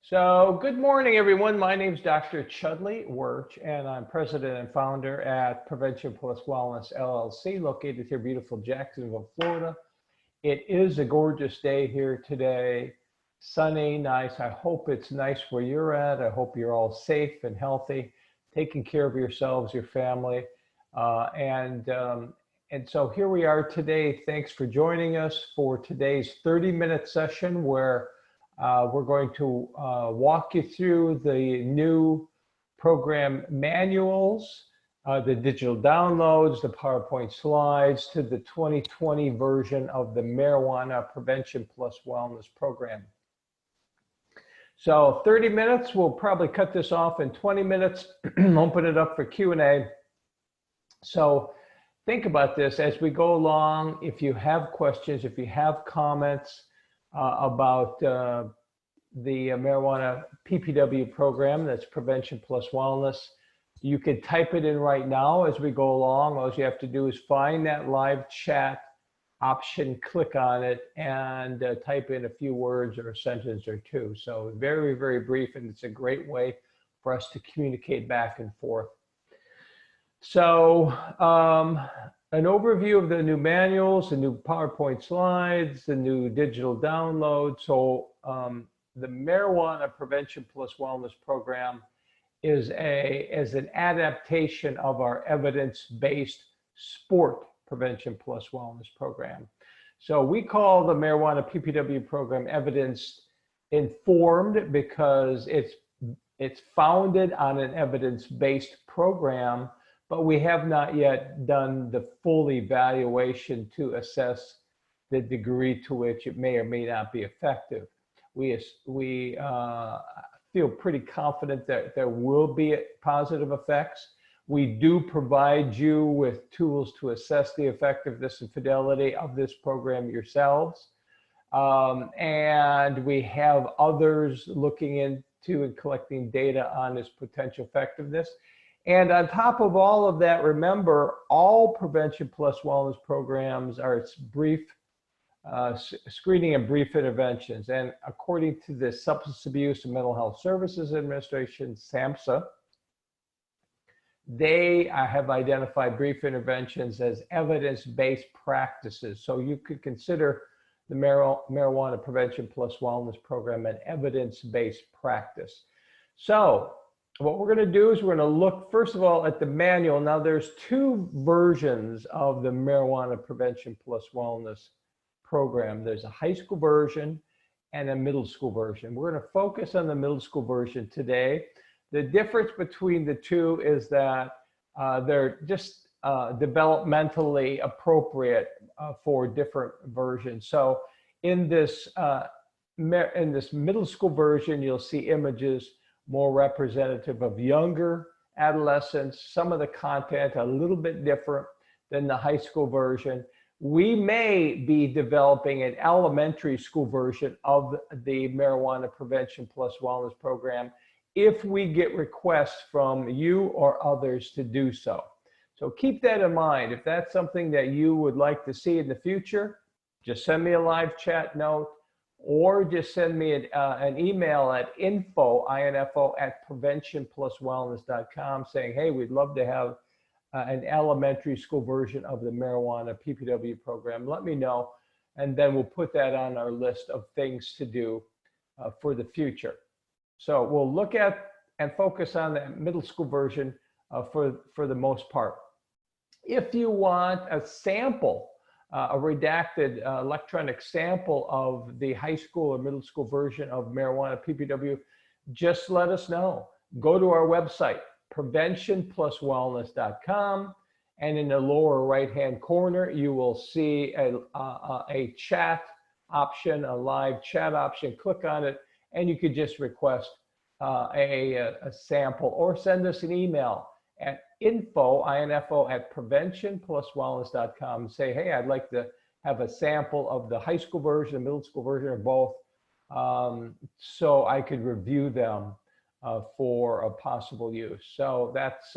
So good morning, everyone. My name is Dr. Chudley Wirch, and I'm president and founder at Prevention Plus Wellness, LLC, located here in beautiful Jacksonville, Florida. It is a gorgeous day here today, sunny, nice. I hope it's nice where you're at. I hope you're all safe and healthy, taking care of yourselves, your family. And so here we are today. Thanks for joining us for today's 30-minute session where we're going to walk you through the new program manuals, the digital downloads, the PowerPoint slides to the 2020 version of the Marijuana Prevention Plus Wellness program. So 30 minutes, we'll probably cut this off in 20 minutes, open it up for Q&A. So think about this as we go along. If you have questions, if you have comments, about the marijuana PPW program, that's Prevention Plus Wellness. You can type it in right now as we go along. All you have to do is find that live chat option, click on it, and type in a few words or a sentence or two. So very, very brief, and it's a great way for us to communicate back and forth. So an overview of the new manuals, the new PowerPoint slides, the new digital download. So the Marijuana Prevention Plus Wellness program is an adaptation of our evidence-based sport prevention plus wellness program. So we call the marijuana PPW program evidence-informed because it's founded on an evidence-based program, but we have not yet done the full evaluation to assess the degree to which it may or may not be effective. We feel pretty confident that there will be positive effects. We do provide you with tools to assess the effectiveness and fidelity of this program yourselves. And we have others looking into and collecting data on its potential effectiveness. And on top of all of that, remember, all Prevention Plus Wellness programs are brief screening and brief interventions. And according to the Substance Abuse and Mental Health Services Administration, SAMHSA, they have identified brief interventions as evidence-based practices. So you could consider the Marijuana Prevention Plus Wellness program an evidence-based practice. So what we're going to do is we're going to look, first of all, at the manual. Now, there's two versions of the Marijuana Prevention Plus Wellness program. There's a high school version and a middle school version. We're going to focus on the middle school version today. The difference between the two is that they're just developmentally appropriate for different versions. So in this middle school version, you'll see images more representative of younger adolescents. Some of the content a little bit different than the high school version. We may be developing an elementary school version of the Marijuana Prevention Plus Wellness program if we get requests from you or others to do so. So keep that in mind. If that's something that you would like to see in the future, just send me a live chat note, or just send me an email at info@preventionpluswellness.com saying, hey, we'd love to have an elementary school version of the marijuana PPW program. Let me know, and then we'll put that on our list of things to do for the future. So we'll look at and focus on the middle school version for the most part. If you want a sample, a redacted electronic sample of the high school or middle school version of marijuana PPW, just let us know. Go to our website, preventionpluswellness.com, and in the lower right-hand corner, you will see a chat option, a live chat option. Click on it, and you could just request a sample or send us an email at info@preventionpluswellness.com and say, hey, I'd like to have a sample of the high school version, middle school version, or both, so I could review them for a possible use. So that's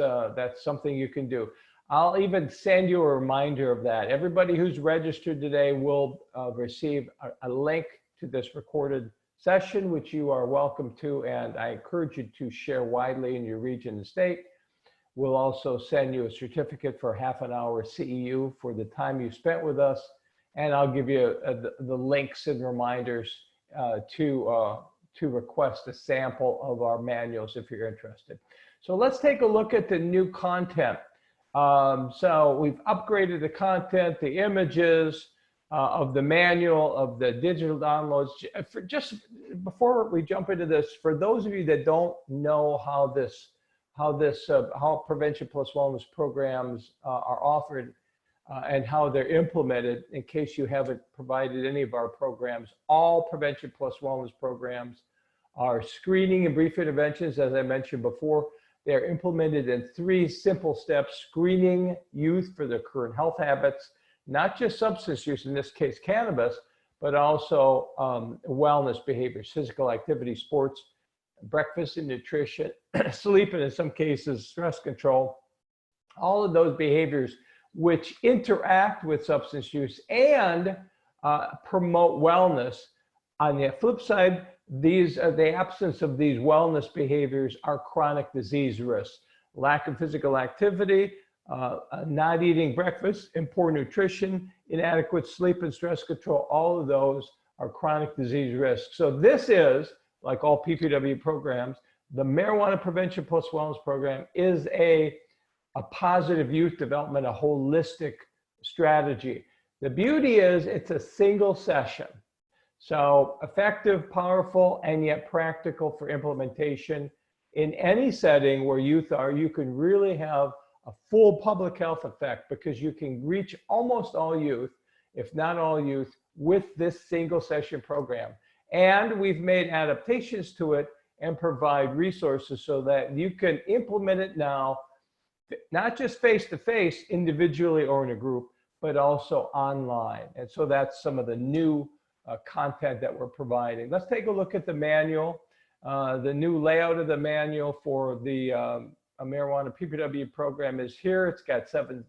something you can do. I'll even send you a reminder of that. Everybody who's registered today will receive a link to this recorded session, which you are welcome to, and I encourage you to share widely in your region and state. We'll also send you a certificate for half an hour CEU for the time you spent with us, and I'll give you the links and reminders to request a sample of our manuals if you're interested. So let's take a look at the new content. So we've upgraded the content, the images of the manual, of the digital downloads. Just before we jump into this, for those of you that don't know how Prevention Plus Wellness programs are offered and how they're implemented, in case you haven't provided any of our programs, all Prevention Plus Wellness programs are screening and brief interventions, as I mentioned before. They're implemented in 3 simple steps: screening youth for their current health habits, not just substance use, in this case cannabis, but also wellness behaviors, physical activity, sports, breakfast and nutrition, sleep, and in some cases stress control. All of those behaviors which interact with substance use and promote wellness. On the flip side, the absence of these wellness behaviors are chronic disease risks. Lack of physical activity, not eating breakfast, and poor nutrition, inadequate sleep and stress control, all of those are chronic disease risks. So this is, like all PPW programs, the Marijuana Prevention Plus Wellness program is a positive youth development, a holistic strategy. The beauty is it's a single session. So effective, powerful, and yet practical for implementation in any setting where youth are. You can really have a full public health effect because you can reach almost all youth, if not all youth, with this single session program. And we've made adaptations to it and provide resources so that you can implement it now, not just face-to-face, individually or in a group, but also online. And so that's some of the new content that we're providing. Let's take a look at the manual. The new layout of the manual for the marijuana PPW program is here. It's got 7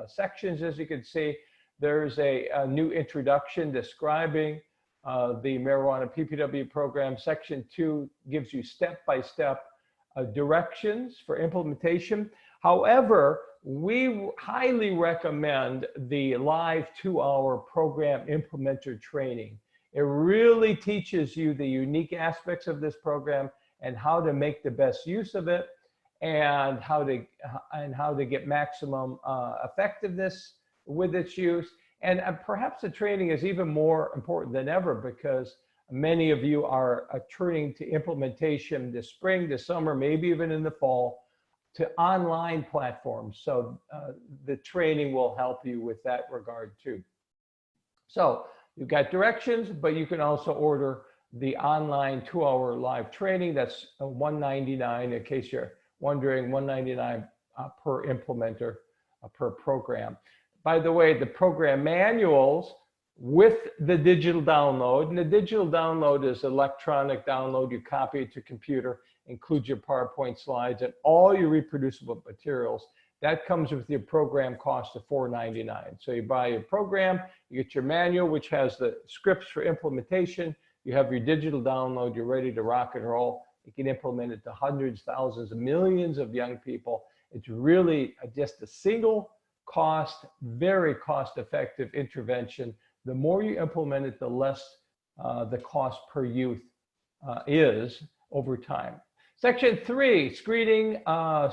sections, as you can see. There's a new introduction describing the marijuana PPW program. Section 2 gives you step-by-step directions for implementation. However, we highly recommend the live 2-hour program implementer training. It really teaches you the unique aspects of this program and how to make the best use of it, and how to get maximum effectiveness with its use. And perhaps the training is even more important than ever because many of you are turning to implementation this spring, this summer, maybe even in the fall, to online platforms. So the training will help you with that regard too. So you've got directions, but you can also order the online 2-hour live training. That's $199, in case you're wondering, $199 per implementer, per program. By the way, the program manuals with the digital download, and the digital download is electronic download. You copy it to computer, includes your PowerPoint slides and all your reproducible materials. That comes with your program cost of $499. So you buy your program, you get your manual, which has the scripts for implementation. You have your digital download, you're ready to rock and roll. You can implement it to hundreds, thousands, millions of young people. It's really just a single cost, very cost-effective intervention. The more you implement it, the less the cost per youth is over time. Section 3, screening,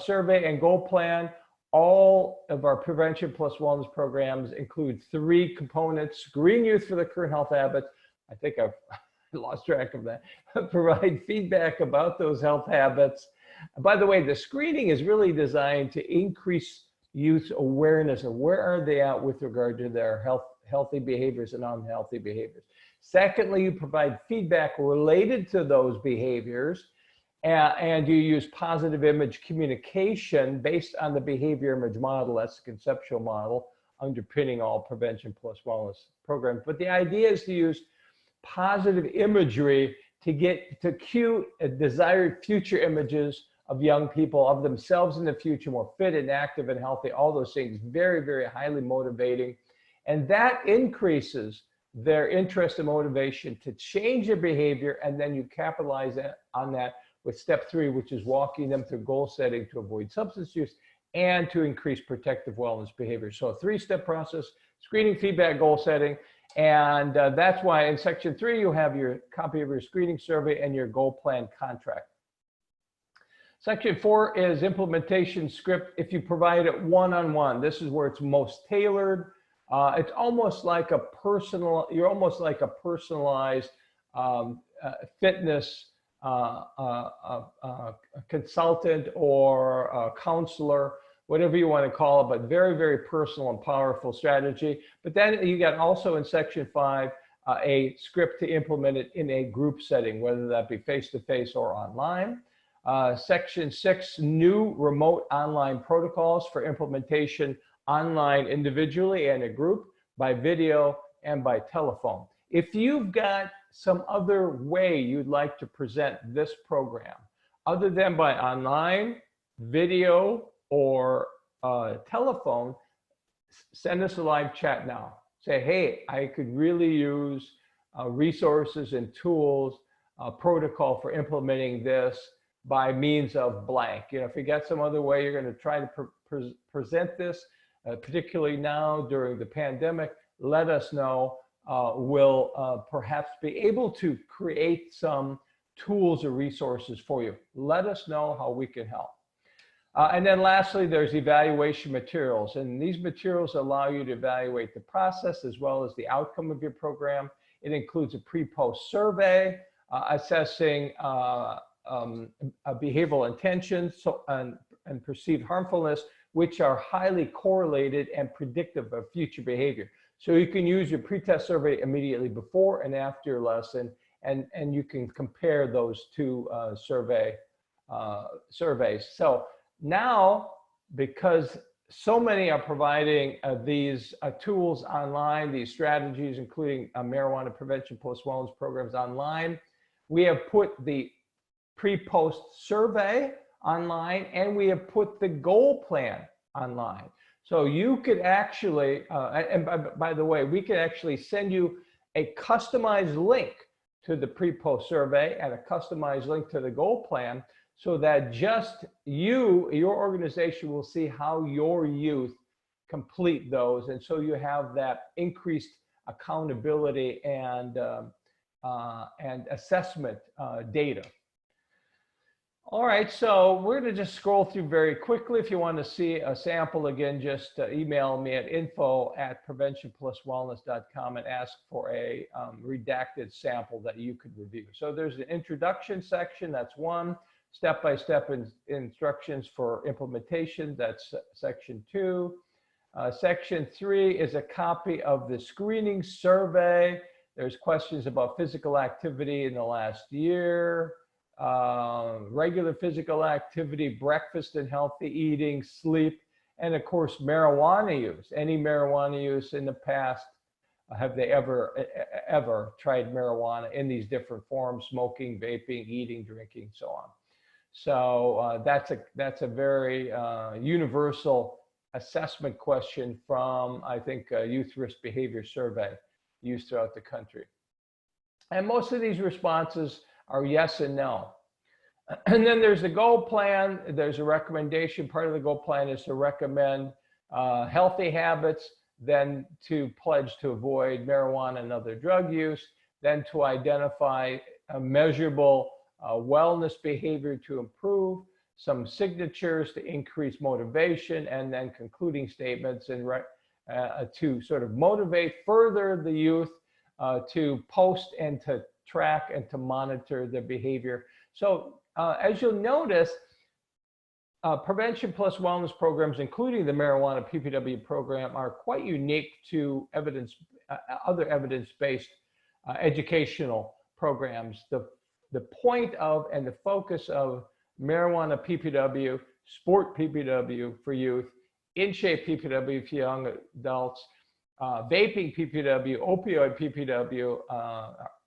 survey, and goal plan. All of our Prevention Plus Wellness programs include 3 components: screen youth for the current health habits. I think I've lost track of that. Provide feedback about those health habits. By the way, the screening is really designed to increase youth's awareness of where are they at with regard to their healthy behaviors and unhealthy behaviors. Secondly, you provide feedback related to those behaviors, and you use positive image communication based on the behavior image model. That's the conceptual model underpinning all Prevention Plus Wellness programs. But the idea is to use positive imagery to cue desired future images of young people, of themselves in the future, more fit and active and healthy, all those things, very, very highly motivating. And that increases their interest and motivation to change their behavior, and then you capitalize on that with step 3, which is walking them through goal setting to avoid substance use and to increase protective wellness behavior. So a 3-step process: screening, feedback, goal setting. And that's why in section 3, you have your copy of your screening survey and your goal plan contract. Section 4 is implementation script. If you provide it one-on-one, this is where it's most tailored. It's almost like a you're almost like a personalized fitness consultant or a counselor, whatever you want to call it, but very, very personal and powerful strategy. But then you got also in section 5, a script to implement it in a group setting, whether that be face-to-face or online. Section 6, new remote online protocols for implementation online individually and a group, by video and by telephone. If you've got some other way you'd like to present this program, other than by online, video, or telephone, send us a live chat now. Say, hey, I could really use resources and tools, protocol for implementing this by means of blank. You know, if you got some other way you're going to try to present this, particularly now during the pandemic, let us know. We'll perhaps be able to create some tools or resources for you. Let us know how we can help. And then lastly, there's evaluation materials. And these materials allow you to evaluate the process as well as the outcome of your program. It includes a pre-post survey, assessing behavioral intentions and perceived harmfulness, which are highly correlated and predictive of future behavior. So you can use your pre-test survey immediately before and after your lesson, and you can compare those two surveys. So now, because so many are providing these tools online, these strategies, including marijuana prevention post-wellness programs online, we have put the pre-post survey online, and we have put the goal plan online. So you could actually, and by the way, we can actually send you a customized link to the pre-post survey and a customized link to the goal plan, so that just your organization will see how your youth complete those. And so you have that increased accountability and assessment data. All right, so we're going to just scroll through very quickly. If you want to see a sample, again, just email me at info@preventionpluswellness.com and ask for a redacted sample that you could review. So there's an introduction section, that's one. Step-by-step instructions for implementation, that's section 2. Section 3 is a copy of the screening survey. There's questions about physical activity in the last year, regular physical activity, breakfast and healthy eating, sleep, and of course, marijuana use. Any marijuana use in the past? Have they ever tried marijuana in these different forms: smoking, vaping, eating, drinking, so on? So that's a very universal assessment question from, I think, a youth risk behavior survey used throughout the country. And most of these responses are yes and no. And then there's the goal plan. There's a recommendation. Part of the goal plan is to recommend healthy habits, then to pledge to avoid marijuana and other drug use, then to identify a measurable wellness behavior to improve, some signatures to increase motivation, and then concluding statements and to sort of motivate further the youth to post and to track and to monitor their behavior. So as you'll notice, prevention plus wellness programs, including the marijuana PPW program, are quite unique to other evidence-based educational programs. The point of and the focus of marijuana PPW, sport PPW for youth, in-shape PPW for young adults, vaping PPW, opioid PPW,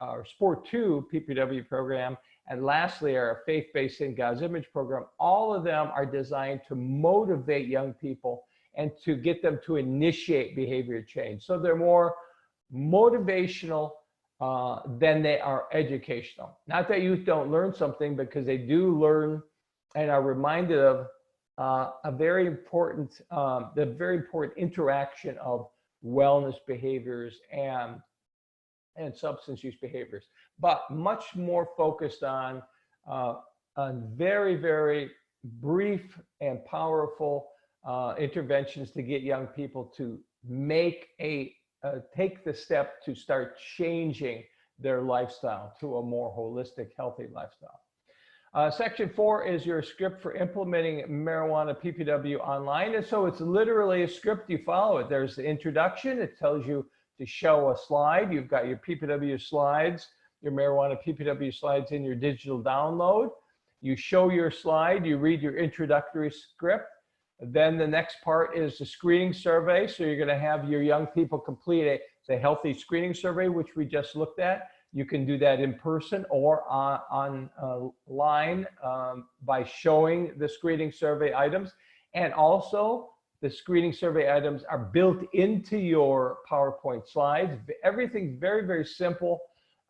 our Sport 2 PPW program, and lastly, our faith-based in God's image program. All of them are designed to motivate young people and to get them to initiate behavior change. So they're more motivational than they are educational. Not that youth don't learn something, because they do learn and are reminded of the very important interaction of wellness behaviors and substance use behaviors, but much more focused on very, very brief and powerful interventions to get young people to make take the step to start changing their lifestyle to a more holistic, healthy lifestyle. Section 4 is your script for implementing marijuana PPW online. And so it's literally a script, you follow it. There's the introduction, it tells you to show a slide. You've got your PPW slides, your marijuana PPW slides in your digital download. You show your slide, you read your introductory script. Then the next part is the screening survey. So you're going to have your young people complete a healthy screening survey, which we just looked at. You can do that in person or online by showing the screening survey items. And also, the screening survey items are built into your PowerPoint slides. Everything's very, very simple.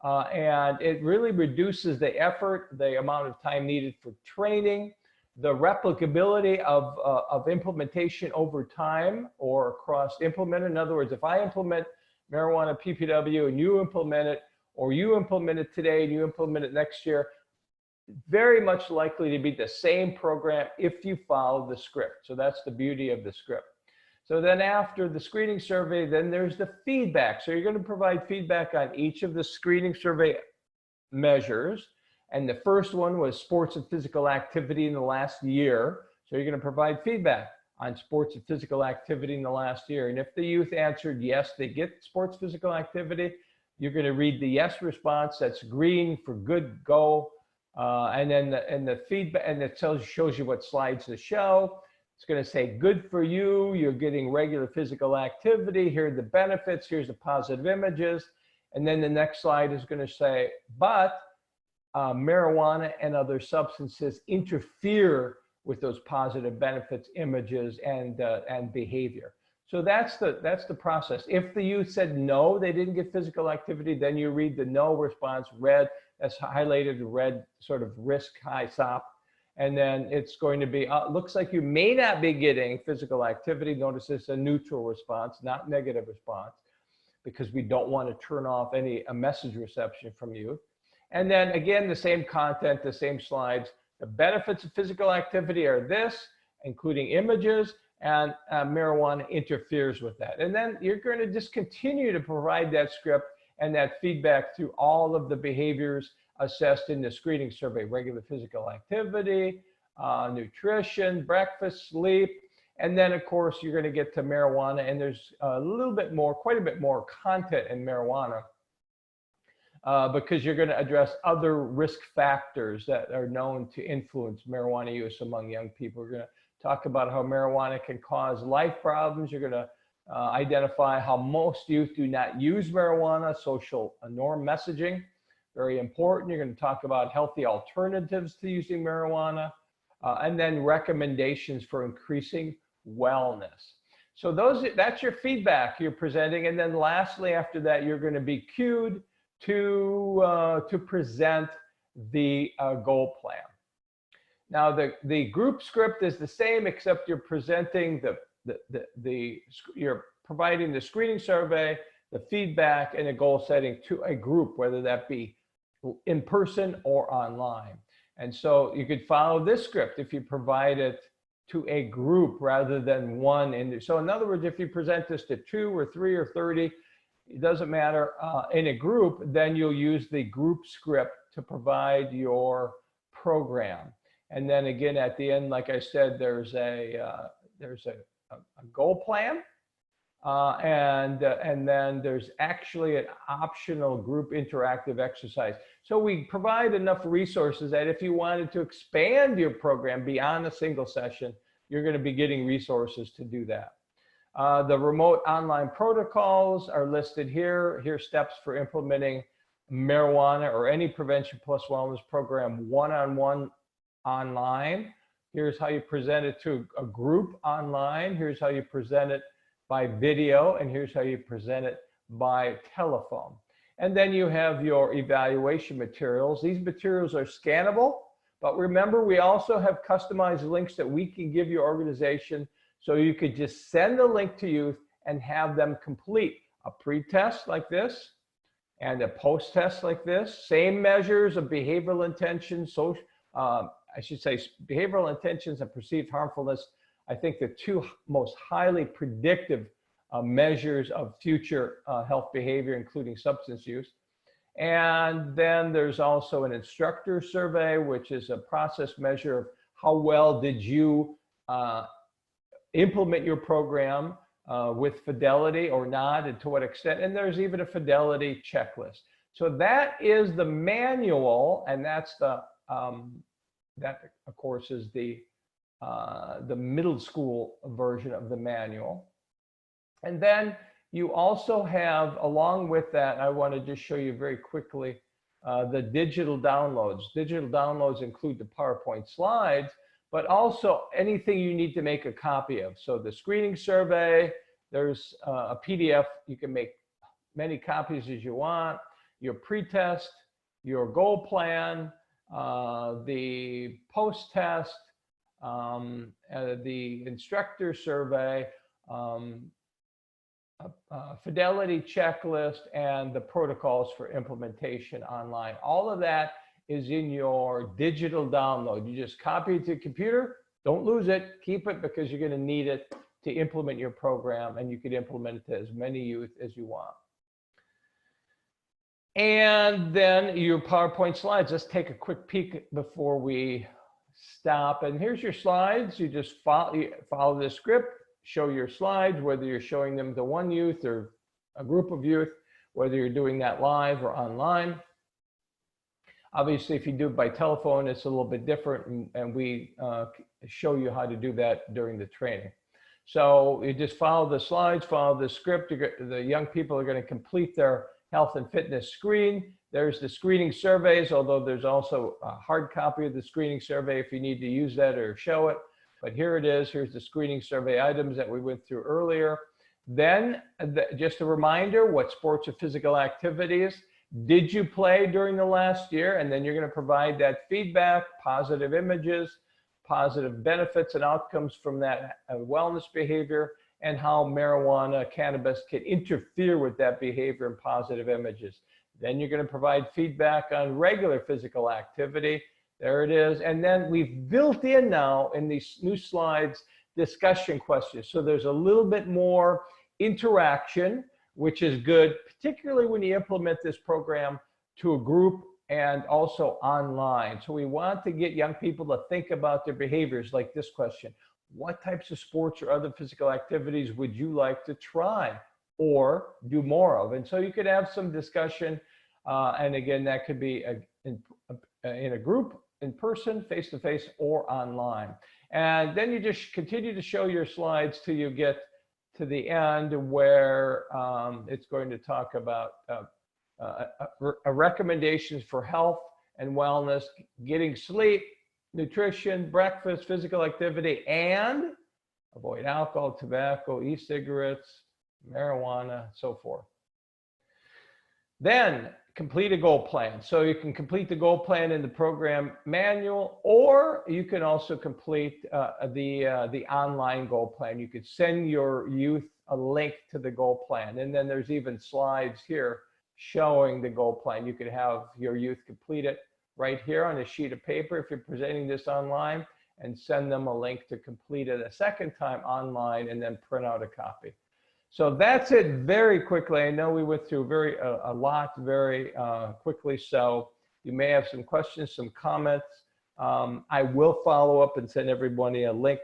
And it really reduces the effort, the amount of time needed for training, the replicability of implementation over time or cross implement. In other words, if I implement marijuana PPW and you implement it, or you implement it today and you implement it next year, very much likely to be the same program if you follow the script. So that's the beauty of the script. So then after the screening survey, then there's the feedback. So you're going to provide feedback on each of the screening survey measures. And the first one was sports and physical activity in the last year. So you're going to provide feedback on sports and physical activity in the last year. And if the youth answered yes, they get sports physical activity, you're going to read the yes response. That's green for good, go. And then the feedback, and it shows you what slides to show. It's going to say good for you. You're getting regular physical activity. Here are the benefits. Here's the positive images. And then the next slide is going to say, but marijuana and other substances interfere with those positive benefits, images, and behavior. So that's the process. If the youth said no, they didn't get physical activity, then you read the no response, red, that's highlighted red, sort of risk high stop. And then it's going to be, looks like you may not be getting physical activity. Notice it's a neutral response, not negative response, because we don't want to turn off any message reception from youth. And then again, the same content, the same slides. The benefits of physical activity are this, including images, and marijuana interferes with that. And then you're going to just continue to provide that script and that feedback through all of the behaviors assessed in the screening survey: regular physical activity, nutrition, breakfast, sleep. And then of course, you're going to get to marijuana, and there's a little bit more, quite a bit more content in marijuana because you're going to address other risk factors that are known to influence marijuana use among young people. We're going to talk about how marijuana can cause life problems. You're going to identify how most youth do not use marijuana, social norm messaging, very important. You're going to talk about healthy alternatives to using marijuana, and then recommendations for increasing wellness. So that's your feedback you're presenting. And then lastly, after that, you're going to be cued to present the goal plan. Now, the group script is the same, except you're presenting you're providing the screening survey, the feedback, and the goal setting to a group, whether that be in person or online. And so you could follow this script if you provide it to a group rather than one. So in other words, if you present this to 2 or 3 or 30, it doesn't matter, in a group, then you'll use the group script to provide your program. And then again, at the end, like I said, there's a goal plan, and then there's actually an optional group interactive exercise. So we provide enough resources that if you wanted to expand your program beyond a single session, you're going to be getting resources to do that. The remote online protocols are listed here. Here's steps for implementing marijuana or any prevention plus wellness program one-on-one online. Here's how you present it to a group online. Here's how you present it by video, and here's how you present it by telephone. And then you have your evaluation materials. These materials are scannable, but remember, we also have customized links that we can give your organization, so you could just send a link to youth and have them complete a pre-test like this and a post-test like this. Same measures of behavioral intentions, social, I should say behavioral intentions and perceived harmfulness. I think the two most highly predictive measures of future health behavior, including substance use. And then there's also an instructor survey, which is a process measure of how well did you implement your program with fidelity or not, and to what extent. And there's even a fidelity checklist. So that is the manual, and that's the that of course is the middle school version of the manual. And then you also have, along with that, I want to just show you very quickly the digital downloads. Digital downloads include the PowerPoint slides, but also anything you need to make a copy of. So the screening survey, there's a PDF. You can make many copies as you want. Your pretest, your goal plan, the post-test, the instructor survey, fidelity checklist, and the protocols for implementation online. All of that is in your digital download. You just copy it to your computer, don't lose it, keep it, because you're going to need it to implement your program, and you could implement it to as many youth as you want. And then your PowerPoint slides. Let's take a quick peek before we stop. And here's your slides. You just follow the script, show your slides, whether you're showing them to one youth or a group of youth, whether you're doing that live or online. Obviously, if you do it by telephone, it's a little bit different, and we show you how to do that during the training. So you just follow the slides, follow the script. The young people are going to complete their health and fitness screen. There's the screening surveys, although there's also a hard copy of the screening survey if you need to use that or show it. But here it is. Here's the screening survey items that we went through earlier. Then just a reminder, what sports or physical activities did you play during the last year? And then you're going to provide that feedback, positive images, positive benefits and outcomes from that wellness behavior, and how marijuana, cannabis can interfere with that behavior and positive images. Then you're going to provide feedback on regular physical activity. There it is. And then we've built in now in these new slides discussion questions. So there's a little bit more interaction, which is good, particularly when you implement this program to a group and also online. So we want to get young people to think about their behaviors, like this question: what types of sports or other physical activities would you like to try or do more of? And so you could have some discussion. And again, that could be in a group, in person, face-to-face, or online. And then you just continue to show your slides till you get to the end, where it's going to talk about recommendations for health and wellness, getting sleep, nutrition, breakfast, physical activity, and avoid alcohol, tobacco, e-cigarettes, marijuana, so forth. Then complete a goal plan. So you can complete the goal plan in the program manual, or you can also complete the online goal plan. You could send your youth a link to the goal plan. And then there's even slides here showing the goal plan. You could have your youth complete it right here on a sheet of paper if you're presenting this online, and send them a link to complete it a second time online, and then print out a copy. So that's it very quickly. I know we went through a lot very quickly, so you may have some questions, some comments. I will follow up and send everybody a link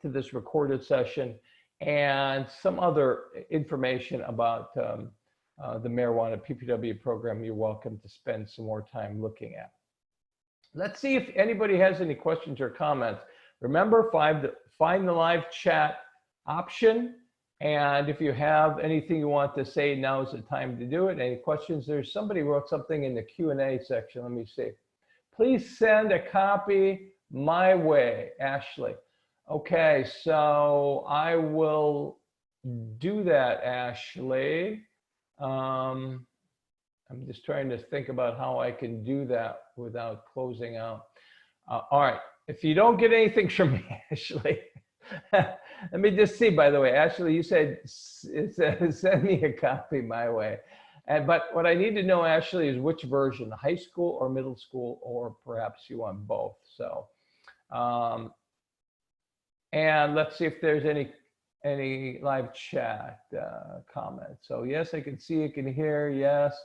to this recorded session and some other information about the marijuana PPW program you're welcome to spend some more time looking at. Let's see if anybody has any questions or comments. Remember, find the live chat option. And if you have anything you want to say, now is the time to do it. Any questions? There's somebody wrote something in the Q&A section. Let me see. Please send a copy my way, Ashley. Okay, so I will do that, Ashley. I'm just trying to think about how I can do that without closing out. All right. If you don't get anything from me, Ashley, let me just see, by the way, Ashley, you said send me a copy my way. But what I need to know, Ashley, is which version, high school or middle school, or perhaps you want both. So, and let's see if there's any live chat comments. So yes, I can see, I can hear, yes.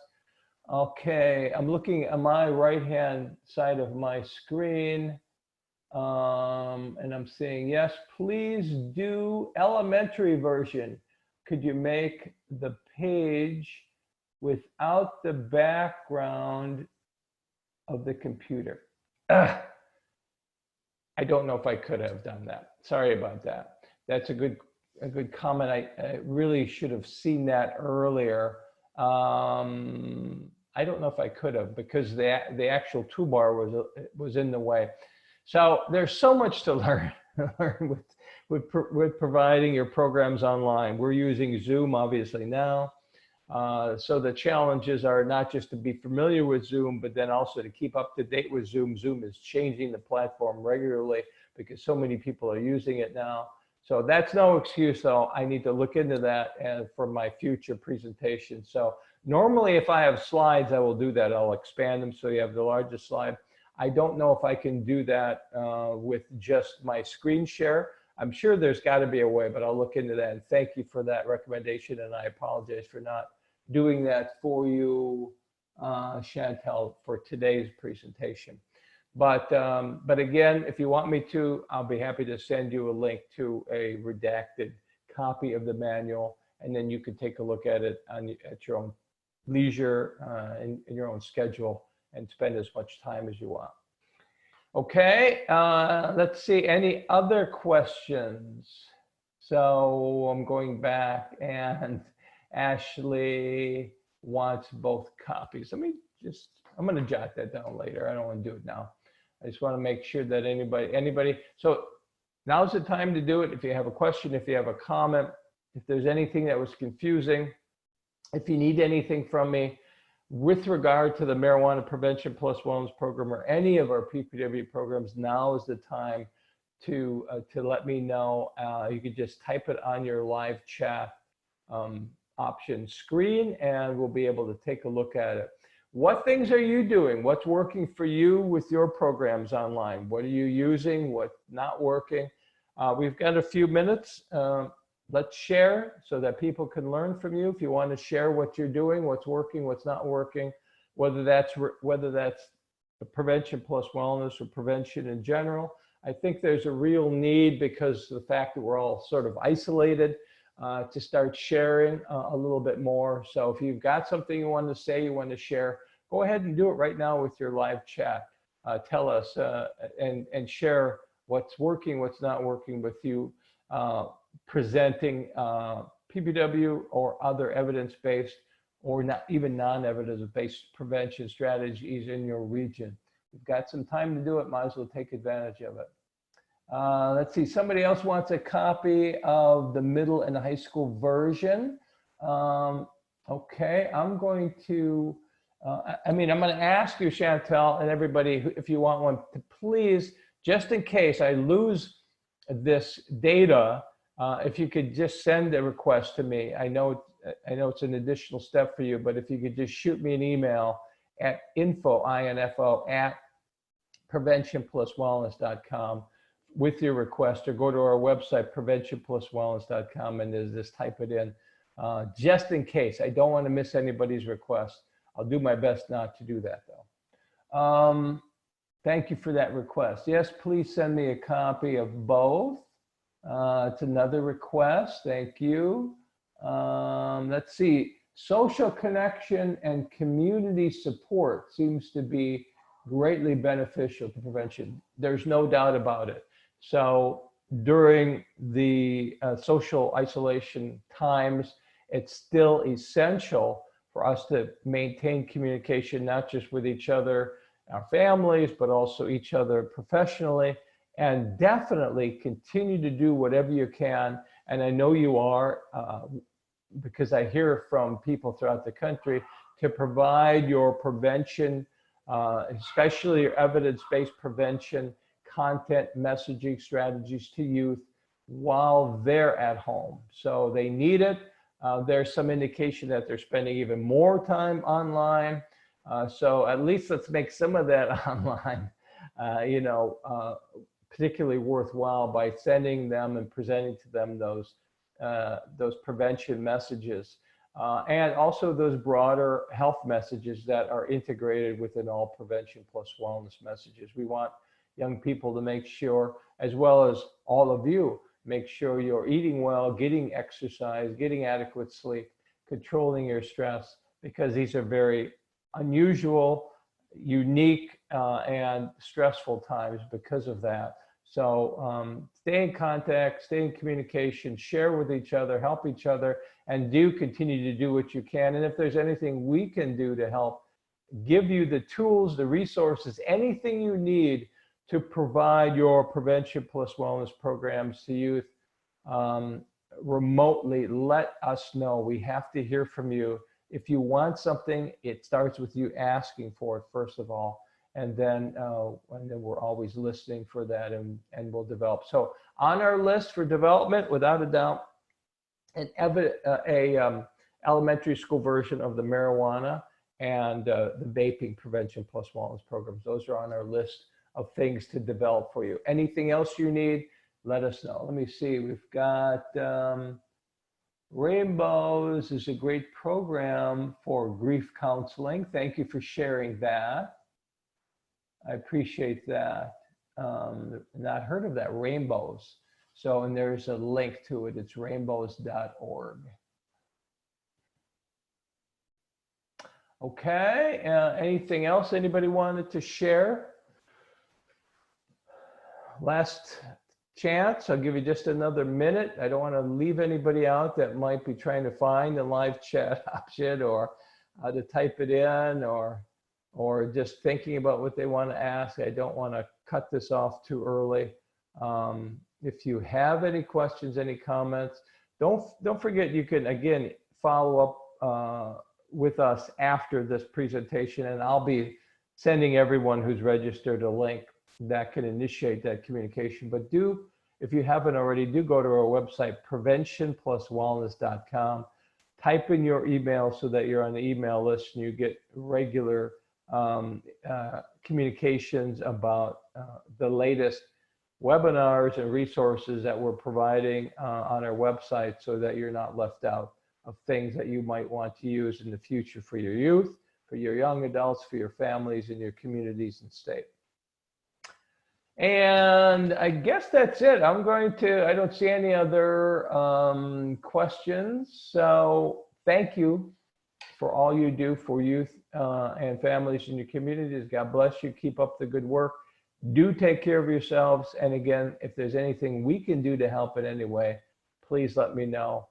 Okay, I'm looking at my right-hand side of my screen. And I'm saying, yes, please do elementary version. Could you make the page without the background of the computer? I don't know if I could have done that. Sorry about that. That's a good comment. I really should have seen that earlier. I don't know if I could have, because the actual toolbar was in the way. So there's so much to learn with providing your programs online. We're using Zoom obviously now. So the challenges are not just to be familiar with Zoom, but then also to keep up to date with Zoom. Zoom is changing the platform regularly because so many people are using it now. So that's no excuse, though. I need to look into that and for my future presentation. So normally if I have slides, I will do that. I'll expand them so you have the largest slide. I don't know if I can do that with just my screen share. I'm sure there's got to be a way, but I'll look into that. And thank you for that recommendation. And I apologize for not doing that for you, Chantel, for today's presentation. But again, if you want me to, I'll be happy to send you a link to a redacted copy of the manual, and then you can take a look at it at your own leisure, in your own schedule, and spend as much time as you want. Okay, let's see, any other questions? So I'm going back, and Ashley wants both copies. Let me just, I'm gonna jot that down later. I don't wanna do it now. I just wanna make sure that anybody, so now's the time to do it. If you have a question, if you have a comment, if there's anything that was confusing, if you need anything from me with regard to the Marijuana Prevention Plus Wellness Program or any of our PPW programs, now is the time to let me know. You can just type it on your live chat option screen, and we'll be able to take a look at it. What things are you doing? What's working for you with your programs online? What are you using? What's not working? We've got a few minutes. Let's share so that people can learn from you. If you want to share what you're doing, what's working, what's not working, whether that's the Prevention Plus Wellness or prevention in general. I think there's a real need, because of the fact that we're all sort of isolated, to start sharing a little bit more. So if you've got something you want to say, you want to share, go ahead and do it right now with your live chat. Tell us and share what's working, what's not working with you. Presenting PPW or other evidence-based or not even non-evidence-based prevention strategies in your region. You've got some time to do it, might as well take advantage of it. Let's see, somebody else wants a copy of the middle and high school version. Okay, I'm going to, I'm going to ask you, Chantel, and everybody, if you want one, to please, just in case I lose this data, if you could just send a request to me. I know it's an additional step for you, but if you could just shoot me an email at info at preventionpluswellness.com with your request, or go to our website, preventionpluswellness.com, and just type it in. Just in case, I don't want to miss anybody's request. I'll do my best not to do that, though. Thank you for that request. Yes, please send me a copy of both. It's another request. Thank you. Let's see. Social connection and community support seems to be greatly beneficial to prevention. There's no doubt about it. So during the social isolation times, it's still essential for us to maintain communication, not just with each other, our families, but also each other professionally, and definitely continue to do whatever you can and I know you are, because I hear from people throughout the country, to provide your prevention, especially your evidence-based prevention content messaging strategies to youth while they're at home. So they need it. There's some indication that they're spending even more time online. So at least let's make some of that online, particularly worthwhile by sending them and presenting to them those prevention messages. And also those broader health messages that are integrated within all prevention plus wellness messages. We want young people to make sure, as well as all of you, make sure you're eating well, getting exercise, getting adequate sleep, controlling your stress, because these are very unusual, unique, and stressful times because of that. So stay in contact, stay in communication, share with each other, help each other, and do continue to do what you can. And if there's anything we can do to help, give you the tools, the resources, anything you need to provide your prevention plus wellness programs to youth remotely, let us know. We have to hear from you. If you want something, it starts with you asking for it, first of all. And then we're always listening for that, and we'll develop. So on our list for development, without a doubt, an elementary school version of the marijuana and the vaping prevention plus wellness programs. Those are on our list of things to develop for you. Anything else you need, let us know. Let me see, we've got Rainbows is a great program for grief counseling. Thank you for sharing that. I appreciate that. Not heard of that, Rainbows. So, and there's a link to it. It's rainbows.org. Okay, anything else anybody wanted to share? Last chance, I'll give you just another minute. I don't want to leave anybody out that might be trying to find the live chat option, or how to type it in, or just thinking about what they want to ask. I don't want to cut this off too early. If you have any questions, any comments, don't forget, you can again follow up with us after this presentation, and I'll be sending everyone who's registered a link that can initiate that communication. But if you haven't already, do go to our website, preventionpluswellness.com. Type in your email so that you're on the email list and you get regular communications about the latest webinars and resources that we're providing on our website, so that you're not left out of things that you might want to use in the future for your youth, for your young adults, for your families, and your communities and state. And I guess that's it. I don't see any other questions. So thank you for all you do for youth and families in your communities. God bless you. Keep up the good work. Do take care of yourselves. And again, if there's anything we can do to help in any way, please let me know.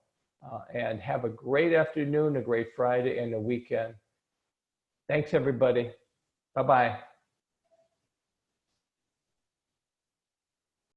And have a great afternoon, a great Friday, and a weekend. Thanks, everybody. Bye-bye.